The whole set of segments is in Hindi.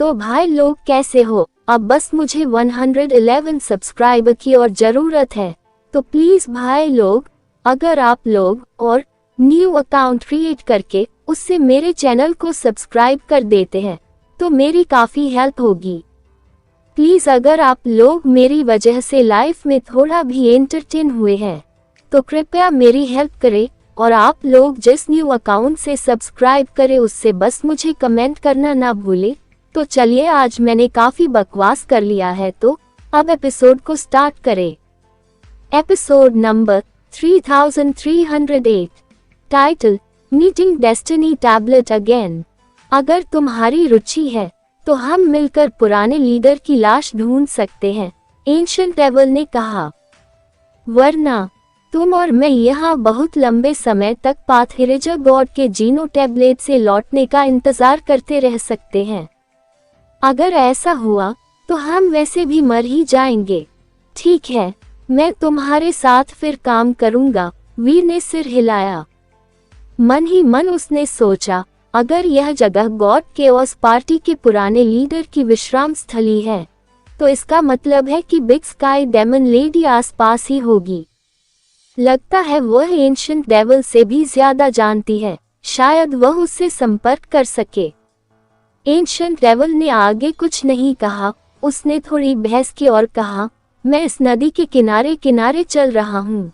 तो भाई लोग कैसे हो? अब बस मुझे 111 सब्सक्राइबर की और ज़रूरत है, तो प्लीज़ भाई लोग, अगर आप लोग और न्यू अकाउंट क्रिएट करके उससे मेरे चैनल को सब्सक्राइब कर देते हैं तो मेरी काफ़ी हेल्प होगी। प्लीज़ अगर आप लोग मेरी वजह से लाइफ में थोड़ा भी एंटरटेन हुए हैं तो कृपया मेरी हेल्प करें, और आप लोग जिस न्यू अकाउंट से सब्सक्राइब करें उससे बस मुझे कमेंट करना ना भूलें। तो चलिए, आज मैंने काफ़ी बकवास कर लिया है, तो अब एपिसोड को स्टार्ट करें। Episode number 3308। Title, meeting destiny tablet again. अगर तुम्हारी रुचि है तो हम मिलकर पुराने लीडर की लाश ढूंढ सकते हैं, एंशिएंट डेविल ने कहा। वरना तुम और मैं यहाँ बहुत लंबे समय तक पाथेरेजर गॉड के जीनो टैबलेट से लौटने का इंतजार करते रह सकते हैं। अगर ऐसा हुआ तो हम वैसे भी मर ही जाएंगे। ठीक है, मैं तुम्हारे साथ फिर काम करूंगा, वीर ने सिर हिलाया। मन ही मन उसने सोचा, अगर यह जगह गॉड केओस पार्टी के पुराने लीडर की विश्राम स्थली है तो इसका मतलब है कि बिग स्काई डेमन लेडी आसपास ही होगी। लगता है वह एंशिएंट डेविल से भी ज्यादा जानती है, शायद वह उससे संपर्क कर सके। एंशिएंट डेविल ने आगे कुछ नहीं कहा, उसने थोड़ी बहस की और कहा, मैं इस नदी के किनारे किनारे चल रहा हूँ।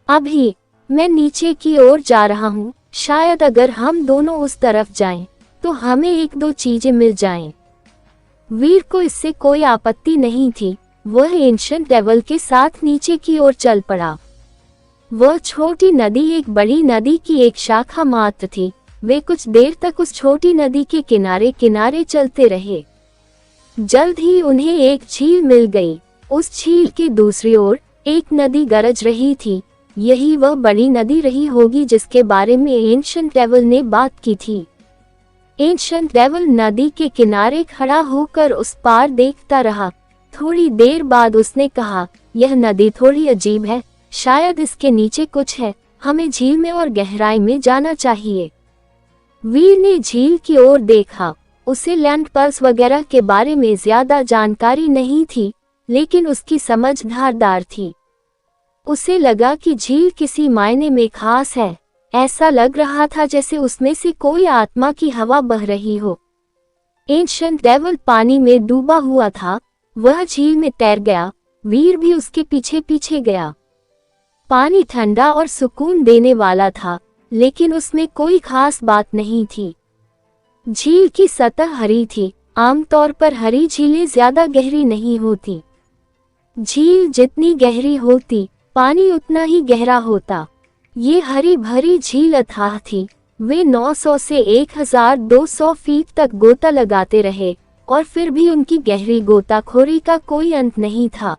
अभी मैं नीचे की ओर जा रहा हूँ, शायद अगर हम दोनों उस तरफ जाएं तो हमें एक दो चीजें मिल जाएं। वीर को इससे कोई आपत्ति नहीं थी, वह एंशिएंट डेविल के साथ नीचे की ओर चल पड़ा। वह छोटी नदी एक बड़ी नदी की एक शाखा मात्र थी। वे कुछ देर तक उस छोटी नदी के किनारे किनारे चलते रहे। जल्द ही उन्हें एक झील मिल गई। उस झील की दूसरी ओर एक नदी गरज रही थी। यही वह बड़ी नदी रही होगी जिसके बारे में एंशिएंट डेविल ने बात की थी। एंशिएंट डेविल नदी के किनारे खड़ा होकर उस पार देखता रहा। थोड़ी देर बाद उसने कहा, यह नदी थोड़ी अजीब है, शायद इसके नीचे कुछ है, हमें झील में और गहराई में जाना चाहिए। वीर ने झील की ओर देखा। उसे लैंड पल्स वगैरह के बारे में ज्यादा जानकारी नहीं थी, लेकिन उसकी समझ धारदार थी। उसे लगा कि झील किसी मायने में खास है। ऐसा लग रहा था जैसे उसमें से कोई आत्मा की हवा बह रही हो। एंशिएंट डेविल पानी में डूबा हुआ था, वह झील में तैर गया। वीर भी उसके पीछे पीछे गया। पानी ठंडा और सुकून देने वाला था, लेकिन उसमें कोई खास बात नहीं थी। झील की सतह हरी थी। आमतौर पर हरी झीलें ज्यादा गहरी नहीं होती। झील जितनी गहरी होती, पानी उतना ही गहरा होता। ये हरी भरी झील अथाह थी। वे 900 से 1200 फीट तक गोता लगाते रहे और फिर भी उनकी गहरी गोताखोरी का कोई अंत नहीं था।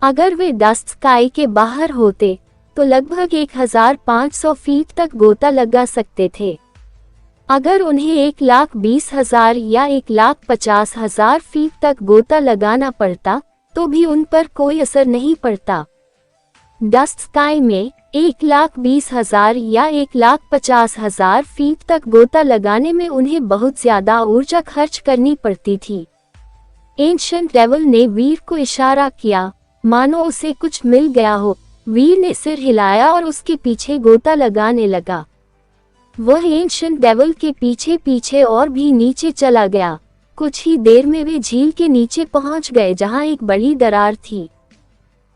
अगर वे डस्ट स्काई के बाहर होते तो लगभग 1500 फीट तक गोता लगा सकते थे। अगर उन्हें 1,20,000 या 1,50,000 फीट तक गोता लगाना पड़ता तो भी उन पर कोई असर नहीं पड़ता। डस्ट स्काई में 1,20,000 या 1,50,000 फीट तक गोता लगाने में उन्हें बहुत ज्यादा ऊर्जा खर्च करनी पड़ती थी। एंशिएंट डेविल ने वीर को इशारा किया, मानो उसे कुछ मिल गया हो। वीर ने सिर हिलाया और उसके पीछे गोता लगाने लगा। वह एंशिएंट डेविल के पीछे पीछे और भी नीचे चला गया। कुछ ही देर में वे झील के नीचे पहुंच गए, जहां एक बड़ी दरार थी।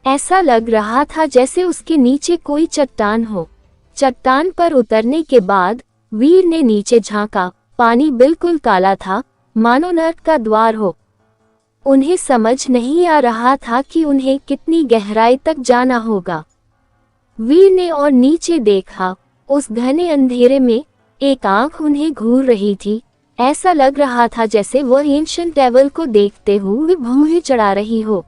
ऐसा लग रहा था जैसे उसके नीचे कोई चट्टान हो। चट्टान पर उतरने के बाद वीर ने नीचे झांका। पानी बिल्कुल काला था, मानो नर्क का द्वार हो। उन्हें समझ नहीं आ रहा था कि उन्हें कितनी गहराई तक जाना होगा। वीर ने और नीचे देखा। उस घने अंधेरे में एक आंख उन्हें घूर रही थी। ऐसा लग रहा था जैसे वह एंशिएंट डेविल को देखते हुए भौहें चढ़ा रही हो।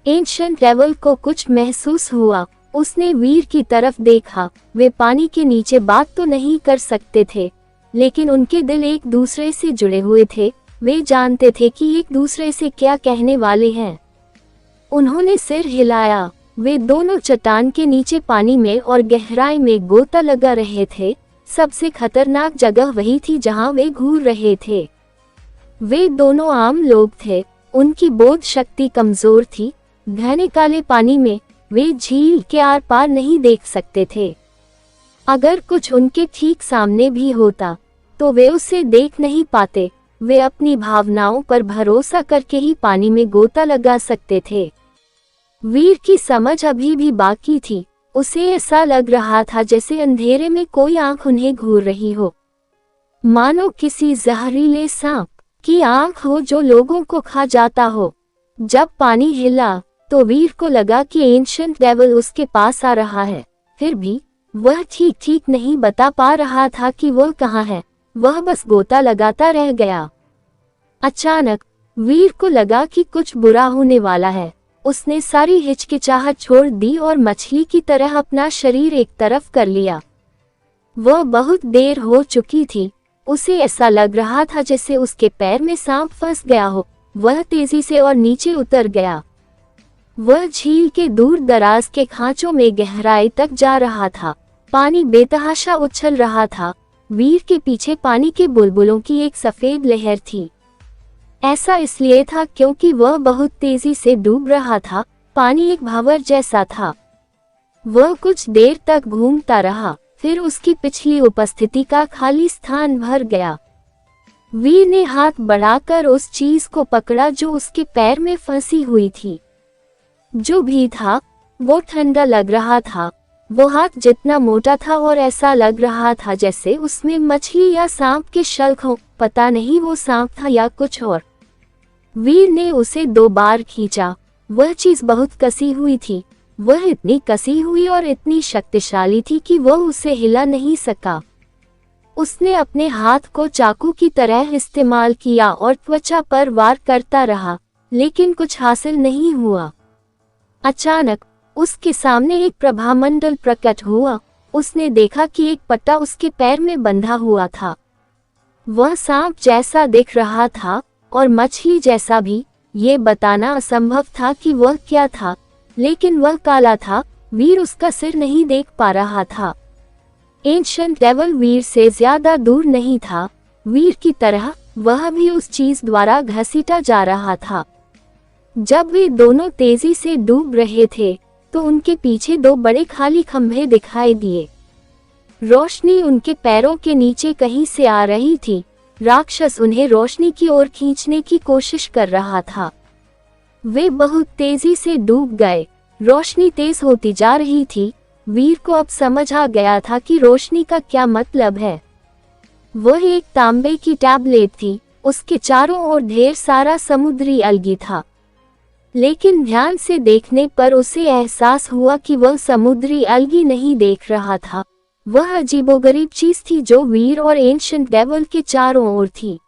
एंशिएंट डेविल को कुछ महसूस हुआ। उसने वीर की तरफ देखा। वे पानी के नीचे बात तो नहीं कर सकते थे, लेकिन उनके दिल एक दूसरे से जुड़े हुए थे। वे जानते थे कि एक दूसरे से क्या कहने वाले हैं। उन्होंने सिर हिलाया। वे दोनों चट्टान के नीचे पानी में और गहराई में गोता लगा रहे थे। सबसे खतरनाक जगह वही थी जहां वे घूर रहे थे। वे दोनों आम लोग थे, उनकी बोध शक्ति कमजोर थी। घने काले पानी में वे झील के आर पार नहीं देख सकते थे। अगर कुछ उनके ठीक सामने भी होता तो वे उसे देख नहीं पाते। वे अपनी भावनाओं पर भरोसा करके ही पानी में गोता लगा सकते थे। वीर की समझ अभी भी बाकी थी। उसे ऐसा लग रहा था जैसे अंधेरे में कोई आंख उन्हें घूर रही हो, मानो किसी जहरीले सांप की आंख हो जो लोगों को खा जाता हो। जब पानी हिला तो वीर को लगा कि एंशिएंट डेविल उसके पास आ रहा है। फिर भी वह ठीक नहीं बता पा रहा था कि वह कहाँ है। वह बस गोता लगाता रह गया। अचानक वीर को लगा कि कुछ बुरा होने वाला है। उसने सारी हिचकिचाहट छोड़ दी और मछली की तरह अपना शरीर एक तरफ कर लिया। वह बहुत देर हो चुकी थी। उसे ऐसा लग रहा था जैसे उसके पैर में सांप फंस गया हो। वह तेजी से और नीचे उतर गया। वह झील के दूर दराज के खांचों में गहराई तक जा रहा था। पानी बेतहाशा उछल रहा था। वीर के पीछे पानी के बुलबुलों की एक सफेद लहर थी। ऐसा इसलिए था क्योंकि वह बहुत तेजी से डूब रहा था। पानी एक भंवर जैसा था। वह कुछ देर तक घूमता रहा, फिर उसकी पिछली उपस्थिति का खाली स्थान भर गया। वीर ने हाथ बढ़ाकर उस चीज को पकड़ा जो उसके पैर में फंसी हुई थी। जो भी था वो ठंडा लग रहा था। वो हाथ जितना मोटा था और ऐसा लग रहा था जैसे उसमें मछली या सांप के शल्क हो। पता नहीं वो सांप था या कुछ और। वीर ने उसे 2 बार खींचा। वह चीज बहुत कसी हुई थी। वह इतनी कसी हुई और इतनी शक्तिशाली थी कि वह उसे हिला नहीं सका। उसने अपने हाथ को चाकू की तरह इस्तेमाल किया और त्वचा पर वार करता रहा, लेकिन कुछ हासिल नहीं हुआ। अचानक उसके सामने एक प्रभामंडल प्रकट हुआ। उसने देखा कि एक पट्टा उसके पैर में बंधा हुआ था। वह सांप जैसा दिख रहा था और मछली जैसा भी। ये बताना असंभव था कि वह क्या था, लेकिन वह काला था। वीर उसका सिर नहीं देख पा रहा था। एंशिएंट डेविल वीर से ज्यादा दूर नहीं था। वीर की तरह वह भी उस चीज द्वारा घसीटा जा रहा था। जब वे दोनों तेजी से डूब रहे थे तो उनके पीछे 2 बड़े खाली खंभे दिखाई दिए। रोशनी उनके पैरों के नीचे कहीं से आ रही थी। राक्षस उन्हें रोशनी की ओर खींचने की कोशिश कर रहा था। वे बहुत तेजी से डूब गए। रोशनी तेज होती जा रही थी। वीर को अब समझ आ गया था कि रोशनी का क्या मतलब है। वह एक तांबे की टैबलेट थी। उसके चारों ओर ढेर सारा समुद्री अलगी था, लेकिन ध्यान से देखने पर उसे एहसास हुआ कि वह समुद्री अलगी नहीं देख रहा था। वह अजीबोगरीब चीज थी जो वीर और एंशिएंट डेविल के चारों ओर थी।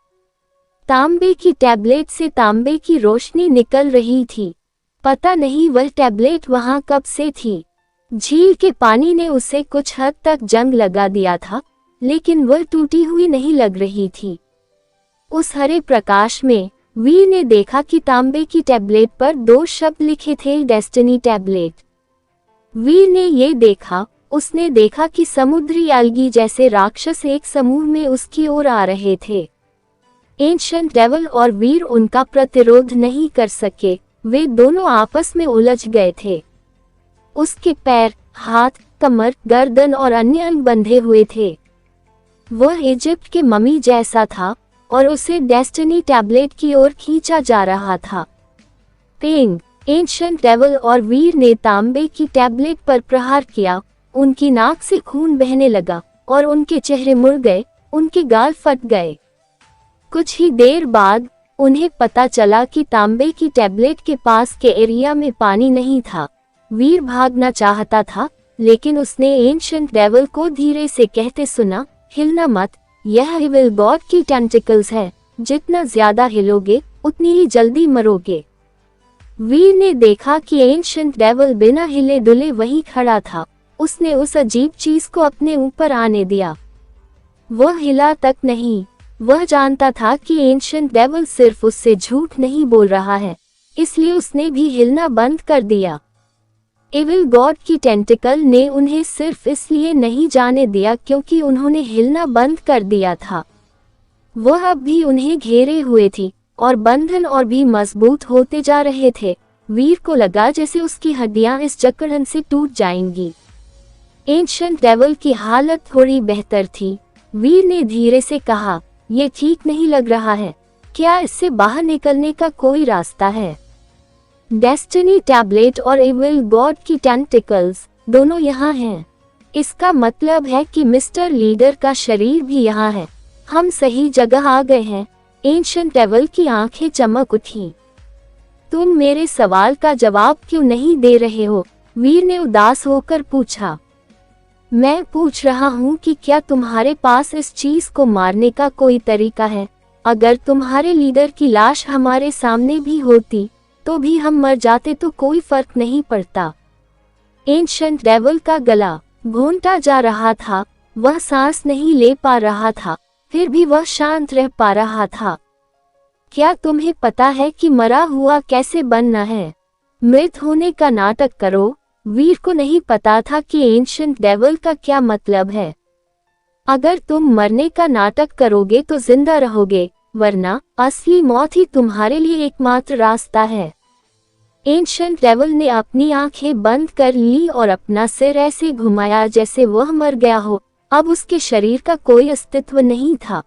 तांबे की टैबलेट से तांबे की रोशनी निकल रही थी। पता नहीं वह टैबलेट वहां कब से थी। झील के पानी ने उसे कुछ हद तक जंग लगा दिया था, लेकिन वह टूटी हुई नहीं लग रही थी। उस हरे प्रकाश में वीर ने देखा कि तांबे की टैबलेट पर 2 शब्द लिखे थे, डेस्टिनी टैबलेट। वीर ने ये देखा। उसने देखा कि समुद्री अलगी जैसे राक्षस एक समूह में उसकी ओर आ रहे थे। एंशिएंट डेविल और वीर उनका प्रतिरोध नहीं कर सके। वे दोनों आपस में उलझ गए थे। उसके पैर, हाथ, कमर, गर्दन और अन्य अंग बंधे हुए थे। वह इजिप्ट के मम्मी जैसा था और उसे डेस्टिनी टैबलेट की ओर खींचा जा रहा था। पेंग! एंशिएंट डेविल और वीर ने तांबे की टैबलेट पर प्रहार किया। उनकी नाक से खून बहने लगा और उनके चेहरे मुड़ गए। उनके गाल फट गए। कुछ ही देर बाद उन्हें पता चला कि तांबे की टैबलेट के पास के एरिया में पानी नहीं था। वीर भागना चाहता था, लेकिन उसने एंशिएंट डेविल को धीरे से कहते सुना, हिलना मत, यह इविल गॉड की टेंटिकल्स है। जितना ज्यादा हिलोगे उतनी ही जल्दी मरोगे। वीर ने देखा कि एंशिएंट डेविल बिना हिले डुले वहीं खड़ा था। उसने उस अजीब चीज को अपने ऊपर आने दिया। वह हिला तक नहीं। वह जानता था कि एंशिएंट डेविल सिर्फ उससे झूठ नहीं बोल रहा है, इसलिए उसने भी हिलना बंद कर दिया। इविल गॉड की टेंटिकल ने उन्हें सिर्फ इसलिए नहीं जाने दिया क्योंकि उन्होंने हिलना बंद कर दिया था। वह अब भी उन्हें घेरे हुए थी और बंधन और भी मजबूत होते जा रहे थे। वीर को लगा जैसे उसकी हड्डियां इस जकड़न से टूट जाएंगी। एंशिएंट डेविल की हालत थोड़ी बेहतर थी। वीर ने धीरे से कहा, यह ठीक नहीं लग रहा है। क्या इससे बाहर निकलने का कोई रास्ता है? डेस्टिनी टैबलेट और एविल गॉड की टेंटिकल्स दोनों यहाँ हैं। इसका मतलब है कि मिस्टर लीडर का शरीर भी यहाँ है। हम सही जगह आ गए हैं। एंशिएंट डेविल की आंखें चमक उठी। तुम मेरे सवाल का जवाब क्यों नहीं दे रहे हो? वीर ने उदास होकर पूछा। मैं पूछ रहा हूँ कि क्या तुम्हारे पास इस चीज को मारने का कोई तरीका है? अगर तुम्हारे लीडर की लाश हमारे सामने भी होती तो भी हम मर जाते तो कोई फर्क नहीं पड़ता। एंशिएंट डेविल का गला घोंटा जा रहा था। वह सांस नहीं ले पा रहा था, फिर भी वह शांत रह पा रहा था। क्या तुम्हें पता है कि मरा हुआ कैसे बनना है? मृत होने का नाटक करो। वीर को नहीं पता था कि एंशिएंट डेविल का क्या मतलब है। अगर तुम मरने का नाटक करोगे तो जिंदा रहोगे, वरना असली मौत ही तुम्हारे लिए एकमात्र रास्ता है। एंशिएंट डेविल ने अपनी आंखें बंद कर ली और अपना सिर ऐसे घुमाया जैसे वह मर गया हो। अब उसके शरीर का कोई अस्तित्व नहीं था।